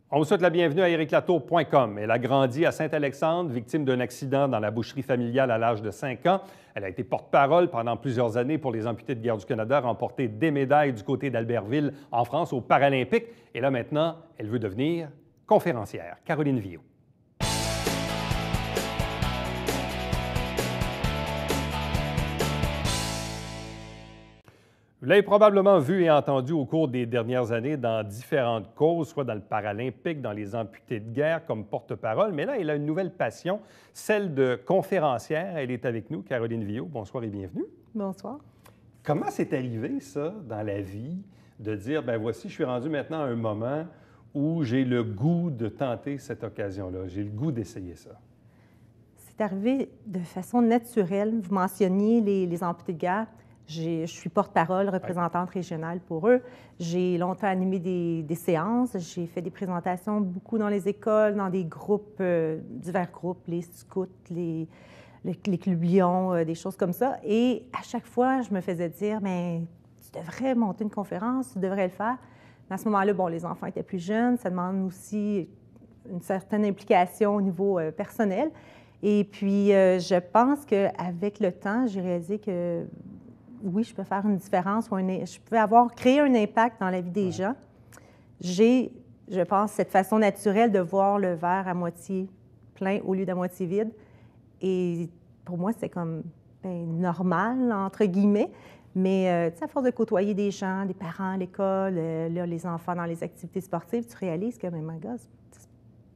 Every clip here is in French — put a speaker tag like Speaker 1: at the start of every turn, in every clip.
Speaker 1: On vous souhaite la bienvenue à ericlatour.com. Elle a grandi à Saint-Alexandre, victime d'un accident dans la boucherie familiale à l'âge de 5 ans. Elle a été porte-parole pendant plusieurs années pour les amputés de guerre du Canada, remporté des médailles du côté d'Albertville en France aux Paralympiques. Et là maintenant, elle veut devenir conférencière. Caroline Vio. Vous l'avez probablement vu et entendu au cours des dernières années dans différentes causes, soit dans le paralympique, dans les amputés de guerre comme porte-parole. Mais là, elle a une nouvelle passion, celle de conférencière. Elle est avec nous, Caroline Vio. Bonsoir et bienvenue.
Speaker 2: Bonsoir.
Speaker 1: Comment c'est arrivé, ça, dans la vie, de dire, ben voici, je suis rendu maintenant à un moment où j'ai le goût de tenter cette occasion-là, j'ai le goût d'essayer ça?
Speaker 2: C'est arrivé de façon naturelle. Vous mentionniez les amputés de guerre. Je suis porte-parole, représentante régionale pour eux. J'ai longtemps animé des séances. J'ai fait des présentations beaucoup dans les écoles, dans des groupes, divers groupes, les scouts, les clubs Lions, des choses comme ça. Et à chaque fois, je me faisais dire, mais tu devrais monter une conférence, tu devrais le faire. Mais à ce moment-là, bon, les enfants étaient plus jeunes. Ça demande aussi une certaine implication au niveau personnel. Et puis, je pense qu'avec le temps, j'ai réalisé que oui, je peux faire une différence, je peux créer un impact dans la vie des gens. J'ai, je pense, cette façon naturelle de voir le verre à moitié plein au lieu d'à moitié vide. Et pour moi, c'est comme normal, entre guillemets. Mais à force de côtoyer des gens, des parents à l'école, là, les enfants dans les activités sportives, tu réalises que, my God,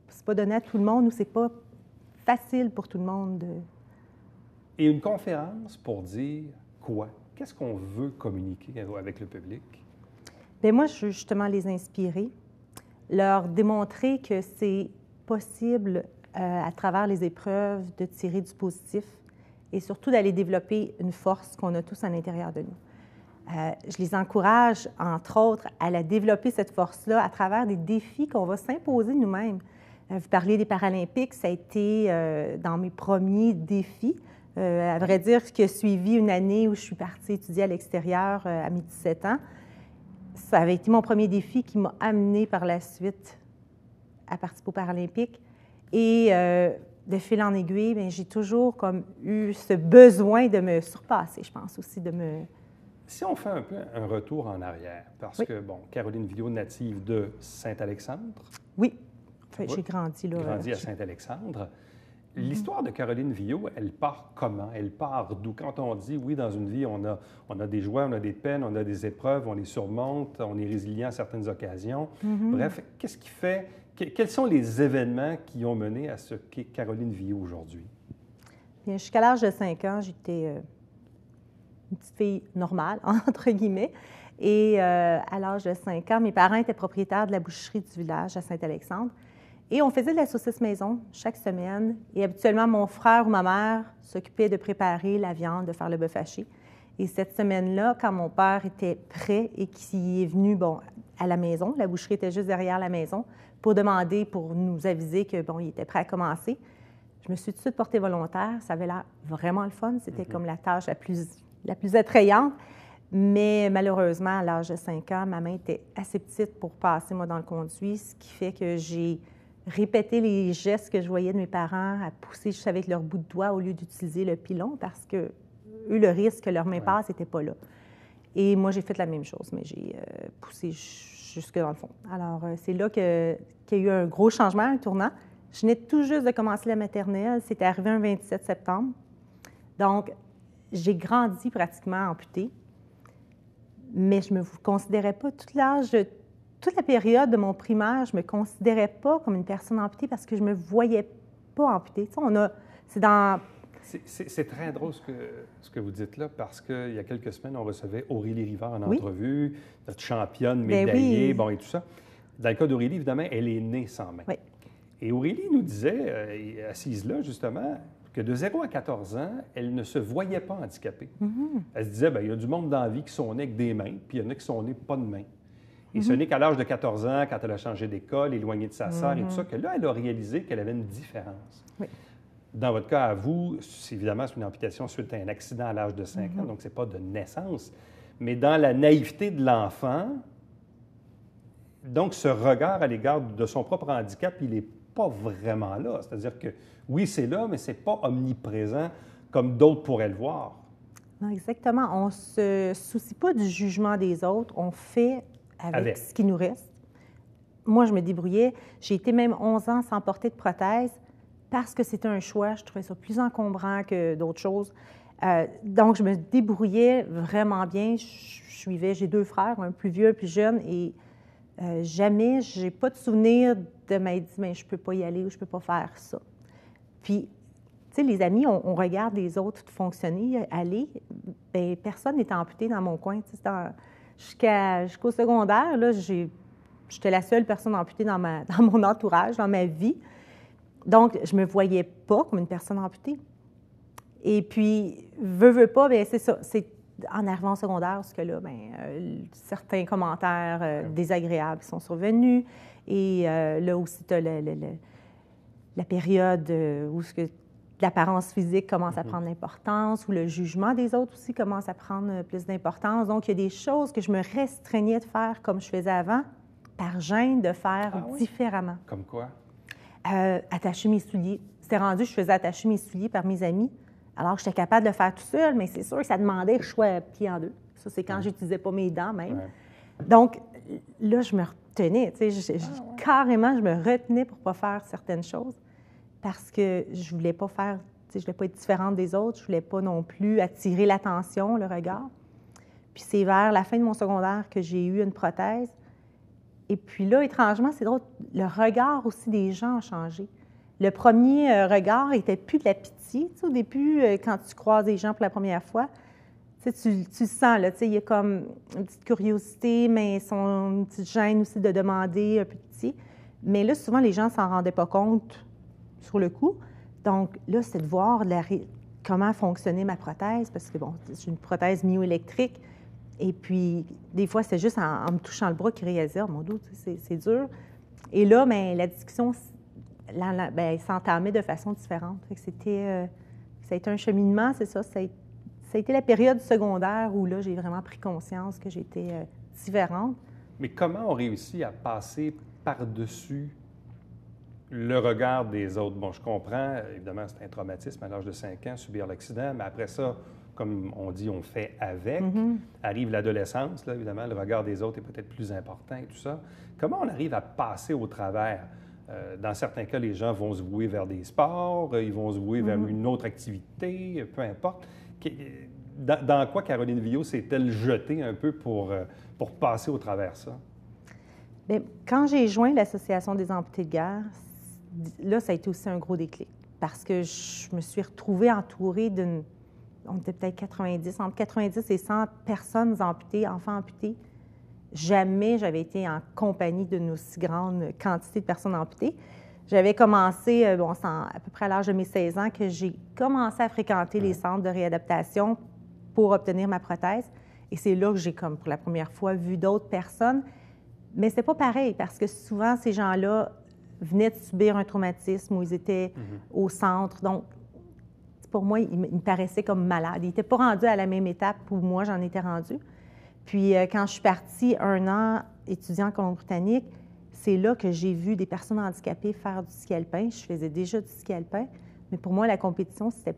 Speaker 2: c'est pas donné à tout le monde ou c'est pas facile pour tout le monde.
Speaker 1: Et une conférence pour dire quoi? Qu'est-ce qu'on veut communiquer avec le public?
Speaker 2: Bien, moi, je veux justement les inspirer, leur démontrer que c'est possible, à travers les épreuves, de tirer du positif et surtout d'aller développer une force qu'on a tous à l'intérieur de nous. Je les encourage, entre autres, à la développer, cette force-là, à travers des défis qu'on va s'imposer nous-mêmes. Vous parliez des Paralympiques, ça a été dans mes premiers défis. À vrai dire, qui a suivi une année où je suis partie étudier à l'extérieur à mes 17 ans. Ça avait été mon premier défi qui m'a amenée par la suite à participer aux Paralympiques. Et de fil en aiguille, bien, j'ai toujours comme eu ce besoin de me surpasser, je pense aussi, de me...
Speaker 1: Si on fait un peu un retour en arrière, parce que, bon, Caroline Vio, native de Saint-Alexandre.
Speaker 2: Oui, j'ai grandi là.
Speaker 1: Grandi à Saint-Alexandre. L'histoire de Caroline Vio, elle part comment? Elle part d'où? Quand on dit, oui, dans une vie, on a des joies, on a des peines, on a des épreuves, on les surmonte, on est résilient à certaines occasions. Bref, qu'est-ce qui fait... Quels sont les événements qui ont mené à ce qu'est Caroline Vio aujourd'hui?
Speaker 2: Bien, jusqu'à l'âge de 5 ans, j'étais une petite fille normale, entre guillemets. Et à l'âge de 5 ans, mes parents étaient propriétaires de la boucherie du village à Saint-Alexandre. Et on faisait de la saucisse maison chaque semaine. Et habituellement, mon frère ou ma mère s'occupait de préparer la viande, de faire le bœuf haché. Et cette semaine-là, quand mon père était prêt et qu'il est venu à la maison, la boucherie était juste derrière la maison, pour nous aviser que il était prêt à commencer, je me suis tout de suite portée volontaire. Ça avait l'air vraiment le fun. C'était comme la tâche la plus attrayante. Mais malheureusement, à l'âge de 5 ans, ma main était assez petite pour passer, moi, dans le conduit, ce qui fait que j'ai répéter les gestes que je voyais de mes parents à pousser juste avec leur bout de doigt au lieu d'utiliser le pilon parce que eux, le risque que leur main passe n'était pas là. Et moi, j'ai fait la même chose, mais j'ai poussé jusque dans le fond. Alors, c'est là qu'il y a eu un gros changement, un tournant. Je venais tout juste de commencer la maternelle. C'était arrivé un 27 septembre. Donc, j'ai grandi pratiquement amputée, mais je ne me considérais pas toute la période de mon primaire, je ne me considérais pas comme une personne amputée parce que je ne me voyais pas amputée. Tu sais,
Speaker 1: c'est très drôle ce que vous dites là, parce qu'il y a quelques semaines, on recevait Aurélie Rivard en entrevue, notre championne médaillée, et tout ça. Dans le cas d'Aurélie, évidemment, elle est née sans main.
Speaker 2: Oui.
Speaker 1: Et Aurélie nous disait, assise là, justement, que de 0 à 14 ans, elle ne se voyait pas handicapée. Elle se disait, il y a du monde dans la vie qui sont nés avec des mains, puis il y en a qui sont nés pas de main. Et ce n'est qu'à l'âge de 14 ans, quand elle a changé d'école, éloignée de sa sœur et tout ça, que là, elle a réalisé qu'elle avait une différence.
Speaker 2: Oui.
Speaker 1: Dans votre cas, à vous, évidemment, c'est une amputation suite à un accident à l'âge de 5 ans, donc ce n'est pas de naissance. Mais dans la naïveté de l'enfant, donc, ce regard à l'égard de son propre handicap, il n'est pas vraiment là. C'est-à-dire que, oui, c'est là, mais ce n'est pas omniprésent comme d'autres pourraient le voir.
Speaker 2: Non, exactement. On ne se soucie pas du jugement des autres. On fait avec ce qui nous reste. Moi, je me débrouillais. J'ai été même 11 ans sans porter de prothèse parce que c'était un choix. Je trouvais ça plus encombrant que d'autres choses. Donc, je me débrouillais vraiment bien. J'ai 2 frères, un plus vieux, un plus jeune, et jamais, je n'ai pas de souvenir de m'être dit, mais je ne peux pas y aller ou je ne peux pas faire ça. Puis, tu sais, les amis, on regarde les autres fonctionner, aller. Bien, personne n'est amputé dans mon coin. Jusqu'au secondaire, là, j'étais la seule personne amputée dans mon entourage, dans ma vie. Donc, je ne me voyais pas comme une personne amputée. Et puis, veux pas, bien, c'est ça. C'est en arrivant au secondaire, parce que là, bien, certains commentaires désagréables sont survenus. Et là aussi, tu as la période où l'apparence physique commence à prendre l'importance, où le jugement des autres aussi commence à prendre plus d'importance. Donc, il y a des choses que je me restreignais de faire comme je faisais avant, par gêne de faire différemment.
Speaker 1: Comme quoi?
Speaker 2: Attacher mes souliers. C'était rendu, je faisais attacher mes souliers par mes amis. Alors, j'étais capable de le faire tout seul, mais c'est sûr que ça demandait que je sois plié en 2. Ça, c'est quand j'utilisais pas mes dents même. Ouais. Donc, là, je me retenais. Carrément, je me retenais pour ne pas faire certaines choses parce que je ne voulais pas faire, je ne voulais pas être différente des autres. Je ne voulais pas non plus attirer l'attention, le regard. Puis c'est vers la fin de mon secondaire que j'ai eu une prothèse. Et puis là, étrangement, c'est drôle, le regard aussi des gens a changé. Le premier regard n'était plus de la pitié. Au début, quand tu croises des gens pour la première fois, tu le sens, là, il y a comme une petite curiosité, mais une petite gêne aussi de demander un peu de pitié. Mais là, souvent, les gens ne s'en rendaient pas compte sur le coup. Donc là, c'est de voir comment fonctionnait ma prothèse, parce que, bon, c'est une prothèse myoélectrique. Et puis, des fois, c'est juste en me touchant le bras qu'ils réalisaient, « Oh mon Dieu, c'est dur. » Et là, bien, la discussion s'entamait de façon différente. Ça a été un cheminement, c'est ça. Ça a été la période secondaire où là, j'ai vraiment pris conscience que j'étais différente.
Speaker 1: Mais comment on réussit à passer par-dessus le regard des autres? Bon, je comprends, évidemment, c'est un traumatisme à l'âge de 5 ans, subir l'accident, mais après ça, comme on dit, on fait avec. Arrive l'adolescence, là, évidemment, le regard des autres est peut-être plus important et tout ça. Comment on arrive à passer au travers? Dans certains cas, les gens vont se vouer vers des sports, ils vont se vouer vers une autre activité, peu importe. Dans quoi Caroline Villot s'est-elle jetée un peu pour passer au travers ça?
Speaker 2: Bien, quand j'ai joint l'Association des amputés de guerre, là, ça a été aussi un gros déclic parce que je me suis retrouvée entourée on était peut-être entre 90 et 100 personnes amputées, enfants amputés. Jamais j'avais été en compagnie d'une aussi grande quantité de personnes amputées. J'avais commencé, c'est à peu près à l'âge de mes 16 ans, que j'ai commencé à fréquenter les centres de réadaptation pour obtenir ma prothèse. Et c'est là que j'ai, comme pour la première fois, vu d'autres personnes. Mais c'est pas pareil, parce que souvent, ces gens-là venaient de subir un traumatisme ou ils étaient au centre. Donc, pour moi, ils me paraissaient comme malades. Ils n'étaient pas rendus à la même étape où moi, j'en étais rendue. Puis, quand je suis partie 1 an étudiant en Colombie-Britannique, c'est là que j'ai vu des personnes handicapées faire du ski alpin. Je faisais déjà du ski alpin, mais pour moi, la compétition, c'était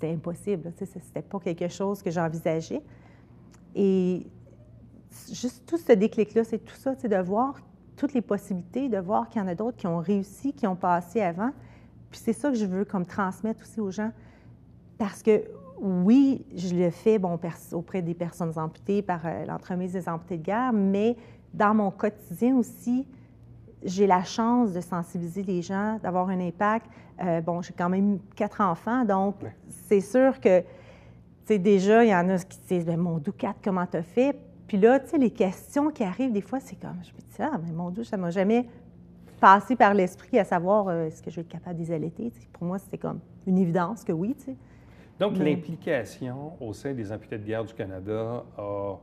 Speaker 2: impossible. C'était pas quelque chose que j'envisageais. Et juste tout ce déclic-là, c'est tout ça, de voir toutes les possibilités, de voir qu'il y en a d'autres qui ont réussi, qui ont passé avant. Puis c'est ça que je veux comme transmettre aussi aux gens. Parce que, oui, je le fais auprès des personnes amputées par l'entremise des amputés de guerre, mais dans mon quotidien aussi, j'ai la chance de sensibiliser les gens, d'avoir un impact. J'ai quand même 4 enfants, donc c'est sûr que, tu sais, déjà, il y en a qui disent, « Mon Dieu, Kat, comment t'as fait? » Puis là, tu sais, les questions qui arrivent, des fois, c'est comme, je me dis, « Ah, mais mon Dieu, ça m'a jamais passé par l'esprit à savoir, est-ce que je vais être capable de les allaiter? » Pour moi, c'était comme une évidence que oui, tu sais.
Speaker 1: Donc, l'implication au sein des amputés de guerre du Canada a,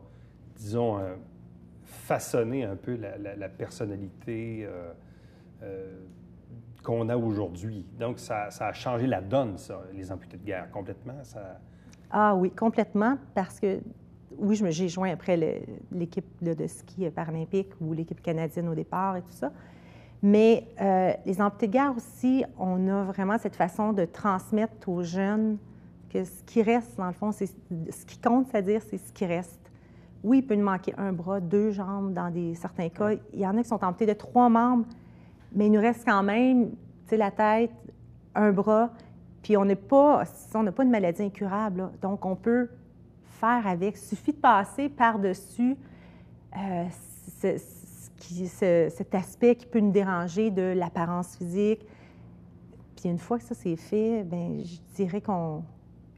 Speaker 1: disons, façonné un peu la personnalité qu'on a aujourd'hui. Donc, ça a changé la donne, ça, les amputés de guerre, complètement. Ça...
Speaker 2: Ah oui, complètement, parce que oui, j'ai joint après l'équipe de ski paralympique ou l'équipe canadienne au départ et tout ça. Mais les amputés de guerre aussi, on a vraiment cette façon de transmettre aux jeunes que ce qui reste, dans le fond, c'est ce qui compte, c'est-à-dire c'est ce qui reste. Oui, il peut nous manquer un bras, 2 jambes dans certains cas. Il y en a qui sont amputés de 3 membres, mais il nous reste quand même, tu sais, la tête, un bras, puis on n'a pas de maladie incurable, là. Donc, on peut faire avec. Il suffit de passer par-dessus cet aspect qui peut nous déranger de l'apparence physique. Puis une fois que ça c'est fait, bien, je dirais qu'on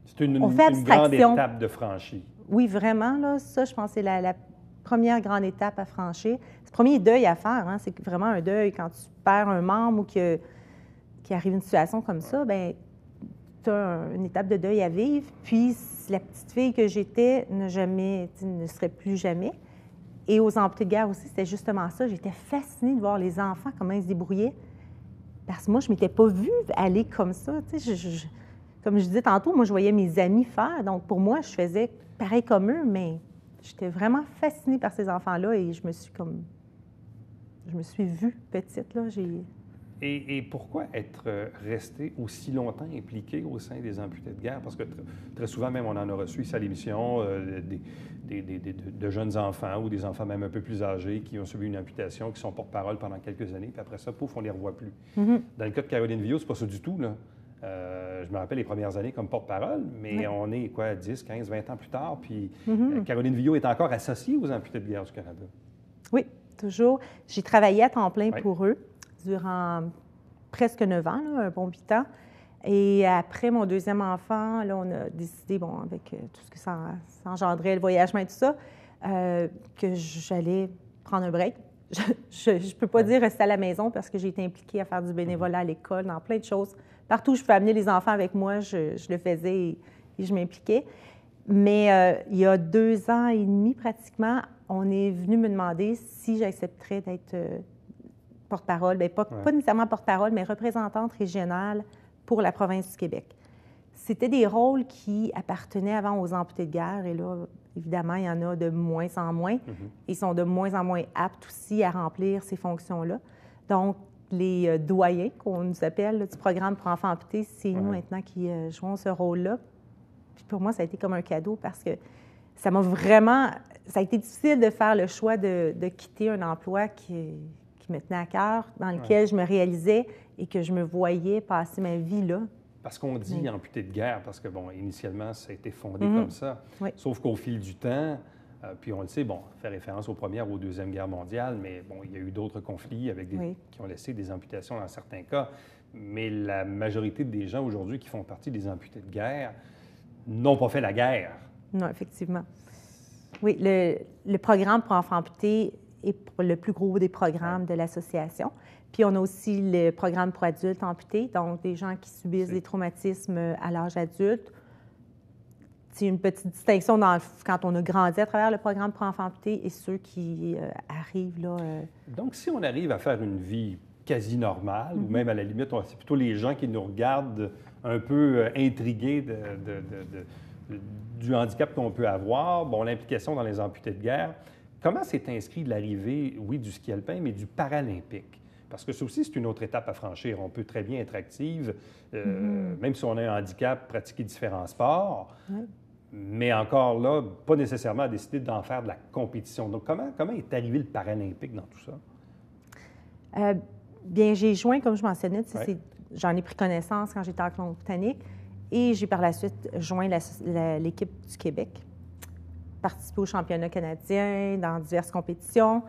Speaker 1: c'est une
Speaker 2: fait
Speaker 1: grande étape de franchie.
Speaker 2: Oui, vraiment, là, ça, je pense que c'est la première grande étape à franchir. C'est le premier deuil à faire, hein, c'est vraiment un deuil. Quand tu perds un membre ou qu'il arrive une situation comme ça, bien, tu as une étape de deuil à vivre. Puis la petite fille que j'étais ne serait plus jamais. Et aux amputés de guerre aussi, c'était justement ça. J'étais fascinée de voir les enfants, comment ils se débrouillaient. Parce que moi, je ne m'étais pas vue aller comme ça. Tu sais, comme je disais tantôt, moi, je voyais mes amis faire. Donc, pour moi, je faisais pareil comme eux, mais j'étais vraiment fascinée par ces enfants-là et je me suis vue petite, là.
Speaker 1: Et pourquoi être resté aussi longtemps impliqué au sein des amputés de guerre? Parce que très souvent, même, on en a reçu ici à l'émission, de jeunes enfants ou des enfants même un peu plus âgés qui ont subi une amputation, qui sont porte-parole pendant quelques années, puis après ça, pouf, on ne les revoit plus.
Speaker 2: Mm-hmm.
Speaker 1: Dans le cas de Caroline Villot, c'est pas ça du tout, là. Je me rappelle les premières années comme porte-parole, mais on est, 10, 15, 20 ans plus tard, puis Caroline Villot est encore associée aux amputés de guerre du Canada.
Speaker 2: Oui, toujours. J'ai travaillé à temps plein pour eux durant presque 9 ans, là, un bon 8 ans. Et après mon deuxième enfant, là, on a décidé, bon, avec tout ce que ça engendrait, le voyagement et tout ça, que j'allais prendre un break. Je ne peux pas dire rester à la maison parce que j'ai été impliquée à faire du bénévolat à l'école, dans plein de choses. Partout où je pouvais amener les enfants avec moi, je le faisais et je m'impliquais. Mais il y a 2 ans et demi pratiquement, on est venu me demander si j'accepterais d'être porte-parole, bien, pas nécessairement porte-parole, mais représentante régionale pour la province du Québec. C'était des rôles qui appartenaient avant aux amputés de guerre et là, évidemment, il y en a de moins en moins. Ils sont de moins en moins aptes aussi à remplir ces fonctions-là. Donc, les doyens, qu'on nous appelle, là, du programme pour enfants amputés, c'est nous maintenant qui jouons ce rôle-là. Puis pour moi, ça a été comme un cadeau parce que ça a été difficile de faire le choix de quitter un emploi qui me tenait à cœur, dans lequel je me réalisais et que je me voyais passer ma vie là.
Speaker 1: Parce qu'on dit amputé de guerre, parce que, bon, initialement, ça a été fondé comme ça. Sauf qu'au fil du temps, puis on le sait, bon, fait référence aux Premières ou aux Deuxièmes Guerres mondiales, mais bon, il y a eu d'autres conflits avec qui ont laissé des amputations dans certains cas. Mais la majorité des gens aujourd'hui qui font partie des amputés de guerre n'ont pas fait la guerre.
Speaker 2: Non, effectivement. Oui, le programme pour enfants amputés est le plus gros des programmes de l'association. Puis on a aussi le programme pour adultes amputés, donc des gens qui subissent des traumatismes à l'âge adulte. C'est une petite distinction quand on a grandi à travers le programme pour enfants amputés et ceux qui arrivent là.
Speaker 1: Donc, si on arrive à faire une vie quasi normale, ou même à la limite, c'est plutôt les gens qui nous regardent un peu intrigués du handicap qu'on peut avoir, bon, l'implication dans les amputés de guerre. Comment s'est inscrit l'arrivée, oui, du ski alpin, mais du paralympique? Parce que ça aussi, c'est une autre étape à franchir. On peut très bien être active, même si on a un handicap, pratiquer différents sports, mais encore là, pas nécessairement décider d'en faire de la compétition. Donc, comment est arrivé le paralympique dans tout ça?
Speaker 2: Bien, j'ai joint, comme je mentionnais, j'en ai pris connaissance quand j'étais en Colombie-Britannique et j'ai par la suite joint l'équipe du Québec, participé au championnat canadien dans diverses compétitions.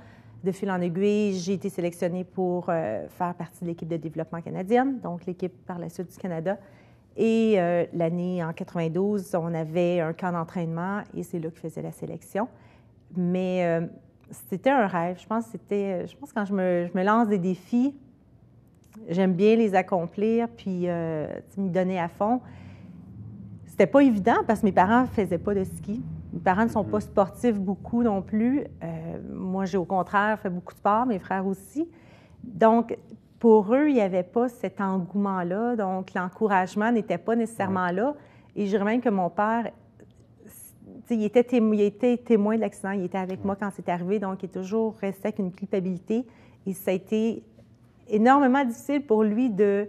Speaker 2: De fil en aiguille, j'ai été sélectionnée pour faire partie de l'équipe de développement canadienne, donc l'équipe par la suite du Canada. Et l'année en 92, on avait un camp d'entraînement et c'est là que je faisais la sélection. Mais c'était un rêve. Je pense que quand je me lance des défis, j'aime bien les accomplir puis m'y donner à fond. C'était pas évident parce que mes parents ne faisaient pas de ski. Mes parents ne sont pas sportifs beaucoup non plus. Moi, j'ai au contraire fait beaucoup de sport, mes frères aussi. Donc, pour eux, il n'y avait pas cet engouement-là. Donc, l'encouragement n'était pas nécessairement là. Et je dirais même que mon père, il était témoin de l'accident, il était avec moi quand c'est arrivé, donc il est toujours resté avec une culpabilité. Et ça a été énormément difficile pour lui de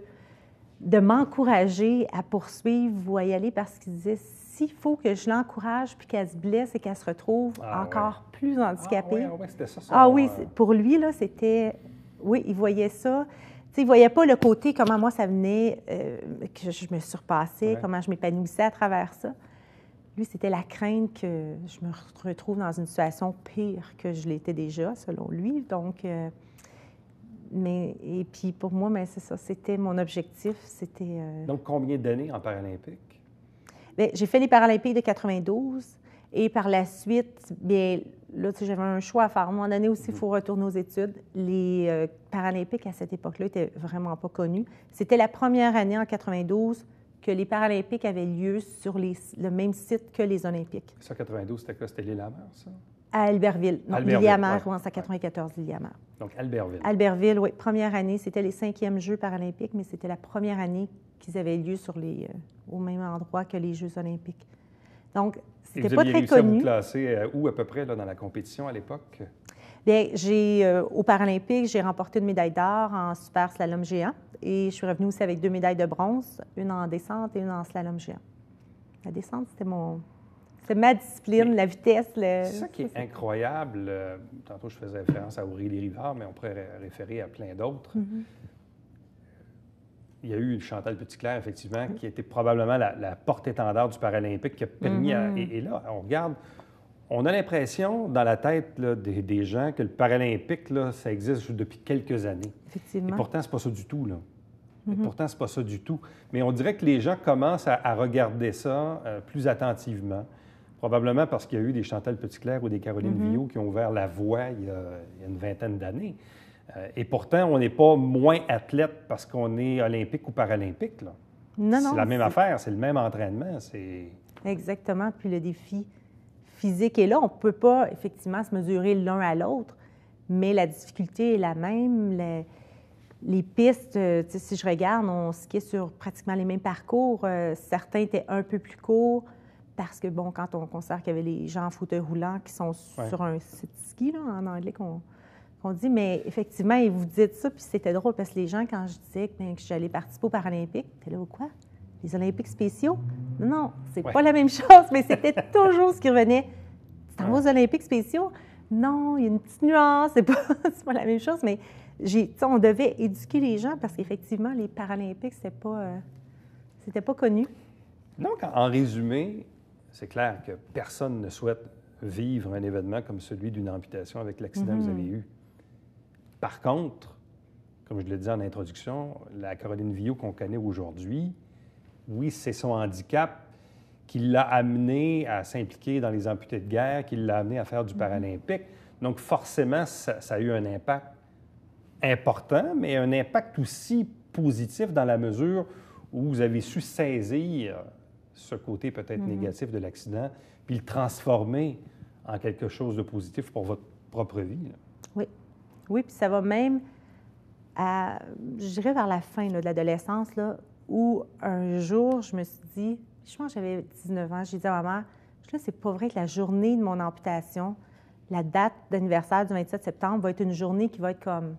Speaker 2: m'encourager à poursuivre ou à y aller parce qu'il disait, s'il faut que je l'encourage puis qu'elle se blesse et qu'elle se retrouve encore plus handicapée.
Speaker 1: Ah oui, c'était ça.
Speaker 2: Oui, pour lui, là, c'était... Oui, il voyait ça. Tu sais, il ne voyait pas le côté, comment moi, ça venait, que je me surpassais, comment je m'épanouissais à travers ça. Lui, c'était la crainte que je me retrouve dans une situation pire que je l'étais déjà, selon lui. Donc, et puis pour moi, c'est ça, c'était mon objectif. C'était.
Speaker 1: Donc, combien d'années en paralympique?
Speaker 2: Bien, j'ai fait les Paralympiques de 92 et par la suite, bien, là, j'avais un choix à faire. À un moment donné aussi, il faut retourner aux études. Les Paralympiques, à cette époque-là, n'étaient vraiment pas connus. C'était la première année, en 92, que les Paralympiques avaient lieu sur le même site que les Olympiques.
Speaker 1: Ça, 92, c'était quoi? C'était l'Île-à-Mer, ça?
Speaker 2: À Albertville. Non, Lillehammer, oui, en 94, Lillehammer.
Speaker 1: Donc, Albertville.
Speaker 2: Albertville, oui. Première année, c'était les 5e Jeux paralympiques, mais c'était la première année qu'ils avaient lieu au même endroit que les Jeux olympiques. Donc, c'était pas très connu.
Speaker 1: Vous aviez réussi à vous classer où à peu près là, dans la compétition à l'époque?
Speaker 2: Bien, aux Paralympiques, j'ai remporté une médaille d'or en super slalom géant et je suis revenue aussi avec 2 médailles de bronze, une en descente et une en slalom géant. La descente, c'est ma discipline, la vitesse.
Speaker 1: C'est ça qui est incroyable. Tantôt, je faisais référence à Aurélie Rivard, mais on pourrait référer à plein d'autres. Il y a eu Chantal Petitclerc, effectivement, qui était probablement la porte-étendard du Paralympique, qui a permis et là, on regarde, on a l'impression, dans la tête là, des gens, que le Paralympique, là, ça existe depuis quelques années.
Speaker 2: Effectivement.
Speaker 1: Et pourtant, c'est pas ça du tout, là. Et pourtant, c'est pas ça du tout. Mais on dirait que les gens commencent à regarder ça plus attentivement. Probablement parce qu'il y a eu des Chantal Petitclerc ou des Caroline Villot qui ont ouvert la voie il y a une vingtaine d'années. Et pourtant, on n'est pas moins athlète parce qu'on est olympique ou paralympique. Là.
Speaker 2: Non,
Speaker 1: c'est la même affaire, c'est le même entraînement.
Speaker 2: Exactement. Puis le défi physique est là. On ne peut pas, effectivement, se mesurer l'un à l'autre, mais la difficulté est la même. Les pistes, si je regarde, on skiait sur pratiquement les mêmes parcours. Certains étaient un peu plus courts parce que, bon, quand on considère qu'il y avait les gens en fauteuil roulant qui sont sur un ski, là, en anglais, qu'on dit, mais effectivement, et vous dites ça, puis c'était drôle parce que les gens, quand je disais que j'allais participer aux Paralympiques, t'es là ou quoi? Les Olympiques spéciaux? Non, c'est pas la même chose, mais c'était toujours ce qui revenait. Tu t'en vas aux Olympiques spéciaux? Non, il y a une petite nuance, c'est pas la même chose, mais on devait éduquer les gens parce qu'effectivement, les Paralympiques, c'était pas connu.
Speaker 1: Donc, en résumé, c'est clair que personne ne souhaite vivre un événement comme celui d'une amputation avec l'accident que vous avez eu. Par contre, comme je l'ai dit en introduction, la Caroline Villot qu'on connaît aujourd'hui, oui, c'est son handicap qui l'a amené à s'impliquer dans les amputés de guerre, qui l'a amené à faire du paralympique. Donc, forcément, ça a eu un impact important, mais un impact aussi positif dans la mesure où vous avez su saisir ce côté peut-être négatif de l'accident, puis le transformer en quelque chose de positif pour votre propre vie. Là.
Speaker 2: Oui. Oui, puis ça va même je dirais vers la fin de l'adolescence, là, où un jour, je me suis dit, je pense que j'avais 19 ans, j'ai dit à ma mère, là, c'est pas vrai que la journée de mon amputation, la date d'anniversaire du 27 septembre va être une journée qui va être comme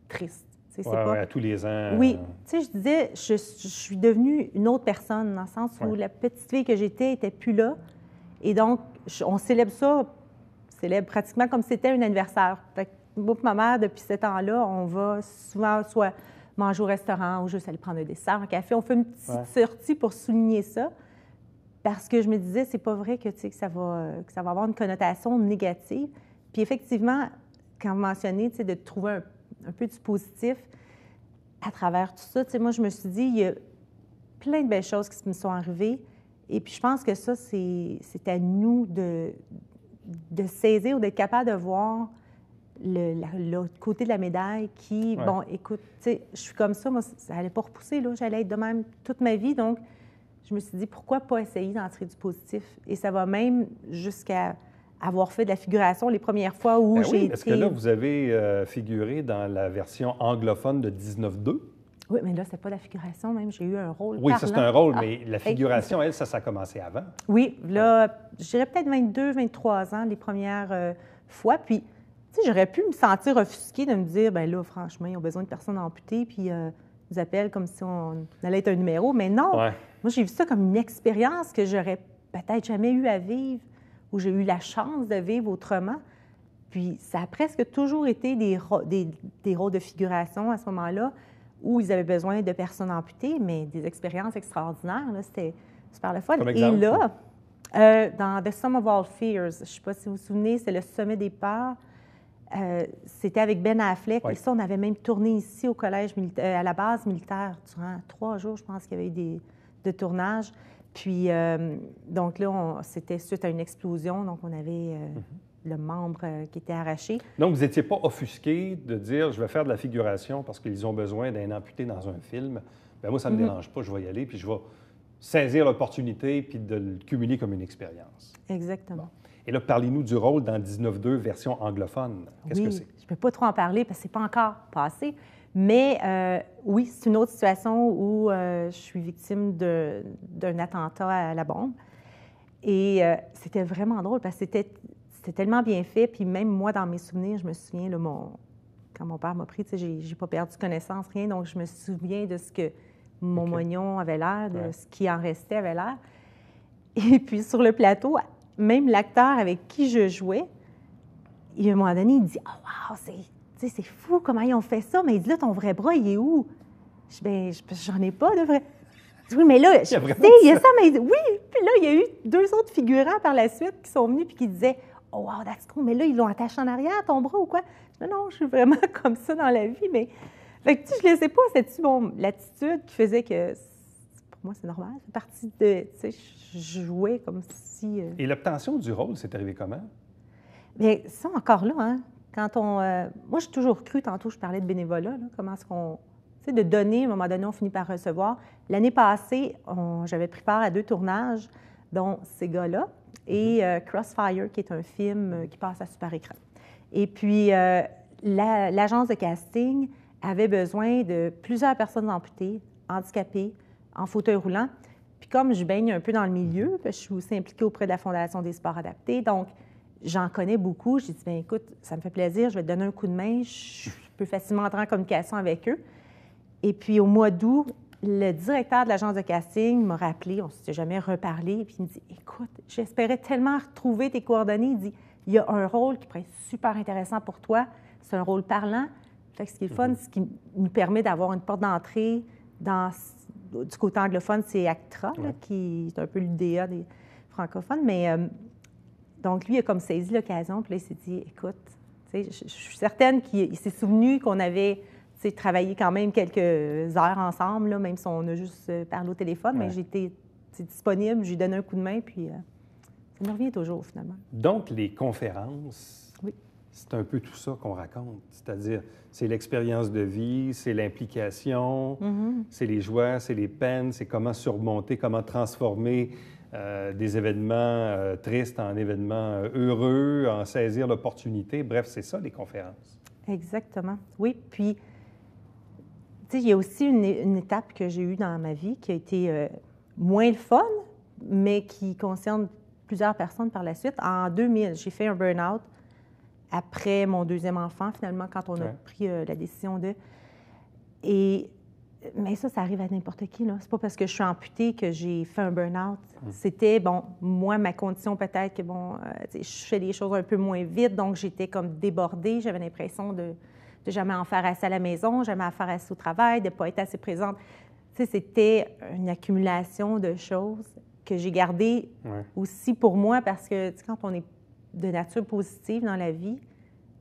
Speaker 2: triste.
Speaker 1: Oui, à tous les ans.
Speaker 2: Oui, tu sais, je disais, je suis devenue une autre personne, dans le sens où la petite fille que j'étais n'était plus là. Et donc, on célèbre ça, pratiquement comme si c'était un anniversaire. Fait que moi et ma mère, depuis ce temps-là, on va souvent soit manger au restaurant ou juste aller prendre un dessert, un café. On fait une petite sortie pour souligner ça, parce que je me disais, c'est pas vrai que ça va avoir une connotation négative. Puis effectivement, quand vous mentionnez de trouver un peu du positif à travers tout ça, moi, je me suis dit, il y a plein de belles choses qui me sont arrivées. Et puis je pense que ça, c'est à nous de saisir ou d'être capable de voir l'autre côté de la médaille qui, bon, écoute, tu sais, je suis comme ça, moi, ça n'allait pas repousser, là, j'allais être de même toute ma vie, donc je me suis dit, pourquoi pas essayer d'en tirer du positif? Et ça va même jusqu'à avoir fait de la figuration les premières fois où j'ai été...
Speaker 1: Parce que là, vous avez figuré dans la version anglophone de 19-2.
Speaker 2: Oui, mais là, c'était pas la figuration même. J'ai eu un rôle
Speaker 1: Oui, ça,
Speaker 2: parlant.
Speaker 1: c'est un rôle, mais la figuration, elle, ça a commencé avant.
Speaker 2: Oui, là, je dirais peut-être 22, 23 ans, les premières fois. Puis, tu sais, j'aurais pu me sentir offusquée de me dire, ben là, franchement, ils ont besoin de personnes amputées, puis ils nous appellent comme si on allait être un numéro. Mais non,
Speaker 1: Ouais.
Speaker 2: moi, j'ai vu ça comme une expérience que j'aurais peut-être jamais eu à vivre, ou j'ai eu la chance de vivre autrement. Puis, ça a presque toujours été des rôles de figuration à ce moment-là, où ils avaient besoin de personnes amputées, mais des expériences extraordinaires. Là, c'était super le fun.
Speaker 1: Comme
Speaker 2: Et
Speaker 1: exemple?
Speaker 2: là, dans The Sum of All Fears, je ne sais pas si vous vous souvenez, c'est le sommet des peurs. C'était avec Ben Affleck.
Speaker 1: Oui.
Speaker 2: Et ça, on avait même tourné ici au collège militaire, à la base militaire, durant 3 jours, je pense qu'il y avait eu de tournage. Puis, donc là, c'était suite à une explosion, donc on avait le membre qui était arraché.
Speaker 1: Donc, vous n'étiez pas offusqué de dire, je vais faire de la figuration parce qu'ils ont besoin d'un amputé dans un film. Bien, moi, ça ne me dérange pas, je vais y aller, puis je vais saisir l'opportunité puis de le cumuler comme une expérience.
Speaker 2: Exactement.
Speaker 1: Bon. Et là, parlez-nous du rôle dans 19-2, version anglophone. Qu'est-ce que c'est?
Speaker 2: Je ne peux pas trop en parler parce que ce n'est pas encore passé. Mais oui, c'est une autre situation où je suis victime d'un attentat à la bombe. Et c'était vraiment drôle parce que c'était tellement bien fait. Puis même moi, dans mes souvenirs, je me souviens, là, quand mon père m'a pris, tu sais, j'ai pas perdu connaissance, rien. Donc, je me souviens de ce que mon moignon avait l'air, de ce qui en restait avait l'air. Et puis, sur le plateau, même l'acteur avec qui je jouais, à un moment donné, il dit « Oh, wow, c'est fou comment ils ont fait ça. Mais il dit, là, ton vrai bras, il est où? » Je dis « Bien, j'en ai pas de vrai. » Oui, mais là, il y a ça, mais oui. Puis là, il y a eu 2 autres figurants par la suite qui sont venus puis qui disaient « Oh, wow, that's cool. Mais là, ils l'ont attaché en arrière, ton bras ou quoi? » Je dis « Non, je suis vraiment comme ça dans la vie. » Mais, fait que, je ne sais pas, c'est-tu l'attitude qui faisait que, pour moi, c'est normal. C'est partie de, tu sais, je jouais comme si...
Speaker 1: Et l'obtention du rôle, c'est arrivé comment?
Speaker 2: Bien, ça, encore là, hein, quand moi, j'ai toujours cru, tantôt, je parlais de bénévolat, là, comment est-ce qu'on... Tu sais, de donner, à un moment donné, on finit par recevoir. L'année passée, j'avais pris part à 2 tournages, dont ces gars-là, et Crossfire, qui est un film qui passe à super écran. Et puis, l'agence de casting avait besoin de plusieurs personnes amputées, handicapées, en fauteuil roulant. Puis comme je baigne un peu dans le milieu, je suis aussi impliquée auprès de la Fondation des sports adaptés, donc j'en connais beaucoup. J'ai dit, bien, écoute, ça me fait plaisir, je vais te donner un coup de main, je peux facilement entrer en communication avec eux. Et puis, au mois d'août, le directeur de l'agence de casting m'a rappelé, on ne s'était jamais reparlé, puis il me dit, écoute, j'espérais tellement retrouver tes coordonnées. Il dit, il y a un rôle qui pourrait être super intéressant pour toi, c'est un rôle parlant. Fait que ce qui est le fun, ce qui nous permet d'avoir une porte d'entrée du côté anglophone, c'est ACTRA, là, qui est un peu l'UDA des francophones, mais... donc, lui, il a comme saisi l'occasion, puis là, il s'est dit, écoute, je suis certaine qu'il s'est souvenu qu'on avait travaillé quand même quelques heures ensemble, là, même si on a juste parlé au téléphone, mais j'étais disponible, j'ai donné un coup de main, puis ça me revient toujours, finalement.
Speaker 1: Donc, les conférences, c'est un peu tout ça qu'on raconte, c'est-à-dire, c'est l'expérience de vie, c'est l'implication, c'est les joies, c'est les peines, c'est comment surmonter, comment transformer des événements tristes en événements heureux, en saisir l'opportunité. Bref, c'est ça, les conférences.
Speaker 2: Exactement. Oui, puis, tu sais, il y a aussi une étape que j'ai eue dans ma vie qui a été moins le fun, mais qui concerne plusieurs personnes par la suite. En 2000, j'ai fait un burn-out après mon 2e enfant, finalement, quand on a pris la décision de... Mais ça arrive à n'importe qui, là. C'est pas parce que je suis amputée que j'ai fait un burn-out. C'était, moi, ma condition peut-être que, je fais les choses un peu moins vite, donc j'étais comme débordée. J'avais l'impression de jamais en faire assez à la maison, jamais en faire assez au travail, de ne pas être assez présente. Tu sais, c'était une accumulation de choses que j'ai gardées aussi pour moi parce que, tu sais, quand on est de nature positive dans la vie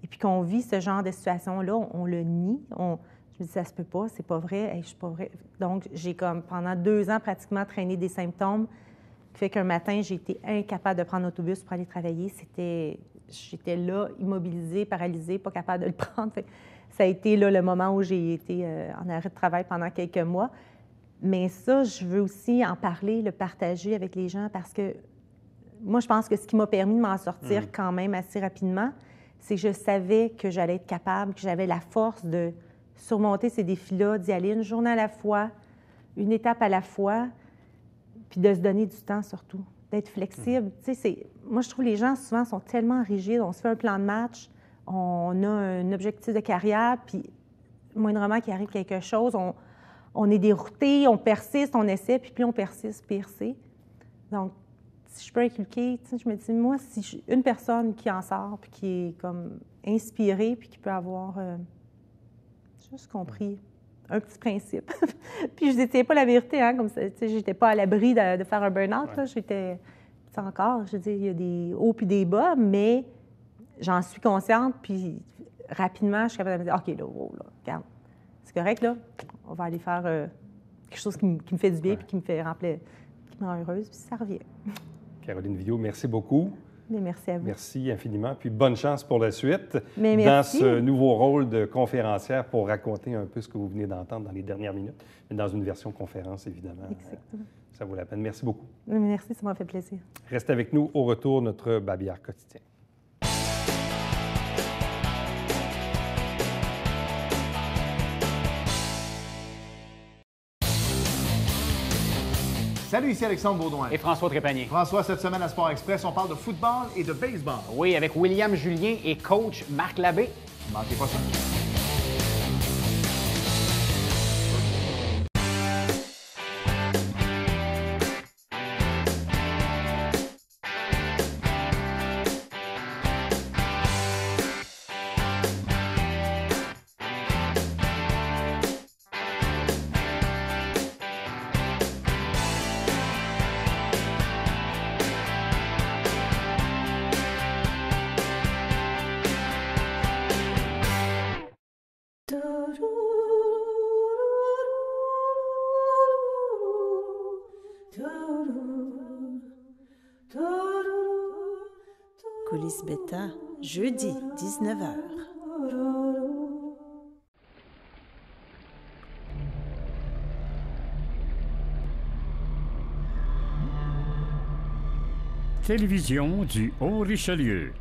Speaker 2: et puis qu'on vit ce genre de situation-là, on le nie. Je me dis, ça se peut pas, c'est pas vrai, je suis pas vrai. Donc, j'ai comme pendant 2 ans pratiquement traîné des symptômes qui fait qu'un matin, j'ai été incapable de prendre l'autobus pour aller travailler. J'étais là, immobilisée, paralysée, pas capable de le prendre. Ça a été là le moment où j'ai été en arrêt de travail pendant quelques mois. Mais ça, je veux aussi en parler, le partager avec les gens parce que moi, je pense que ce qui m'a permis de m'en sortir quand même assez rapidement, c'est que je savais que j'allais être capable, que j'avais la force de surmonter ces défis-là, d'y aller une journée à la fois, une étape à la fois, puis de se donner du temps surtout, d'être flexible. Tu sais, moi, je trouve que les gens, souvent, sont tellement rigides. On se fait un plan de match, on a un objectif de carrière, puis moindrement qu'il arrive quelque chose, on est dérouté, on persiste, on essaie, puis plus on persiste, pire c'est. Donc, si je peux inculquer, tu sais, je me dis, moi, si une personne qui en sort, puis qui est comme inspirée, puis qui peut avoir juste compris un petit principe. Puis je détiens pas la vérité, hein, comme ça, tu sais, j'étais pas à l'abri de faire un burn-out, là, j'étais, encore, je veux dire, il y a des hauts puis des bas, mais j'en suis consciente, puis rapidement, je suis capable de me dire, OK, là, wow, là, regarde, c'est correct, là, on va aller faire quelque chose qui me fait du bien, puis qui me fait remplir, qui me rend heureuse, puis ça revient.
Speaker 1: Caroline Villot, merci beaucoup.
Speaker 2: Mais merci à vous.
Speaker 1: Merci infiniment. Puis bonne chance pour la suite
Speaker 2: Mais
Speaker 1: dans
Speaker 2: merci.
Speaker 1: ce nouveau rôle de conférencière pour raconter un peu ce que vous venez d'entendre dans les dernières minutes, mais dans une version conférence, évidemment.
Speaker 2: Exactement.
Speaker 1: Ça vaut la peine. Merci beaucoup.
Speaker 2: Merci, ça m'a fait plaisir.
Speaker 1: Reste avec nous. Au retour, notre babillard quotidien.
Speaker 3: Salut, ici Alexandre Baudouin.
Speaker 4: Et François Trépanier.
Speaker 3: François, cette semaine à Sport Express, on parle de football et de baseball.
Speaker 4: Oui, avec William Julien et coach Marc Labbé.
Speaker 3: Ne manquez pas ça.
Speaker 5: Coulisses Bêta, jeudi, 19h.
Speaker 6: Télévision du Haut-Richelieu.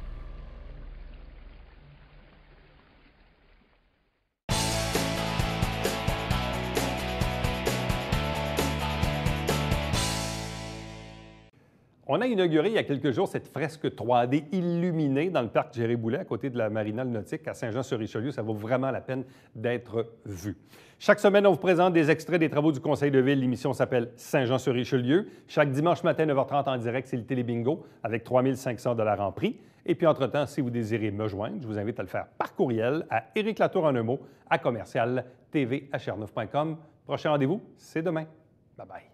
Speaker 1: On a inauguré il y a quelques jours cette fresque 3D illuminée dans le parc Géré-Boulet, à côté de la Marinale nautique à Saint-Jean-sur-Richelieu. Ça vaut vraiment la peine d'être vu. Chaque semaine, on vous présente des extraits des travaux du Conseil de ville. L'émission s'appelle Saint-Jean-sur-Richelieu. Chaque dimanche matin, 9h30 en direct, c'est le Télébingo avec 3 500 $ en prix. Et puis, entre-temps, si vous désirez me joindre, je vous invite à le faire par courriel à Éric Latour en un mot à commercial tvhr9.com. Prochain rendez-vous, c'est demain. Bye-bye.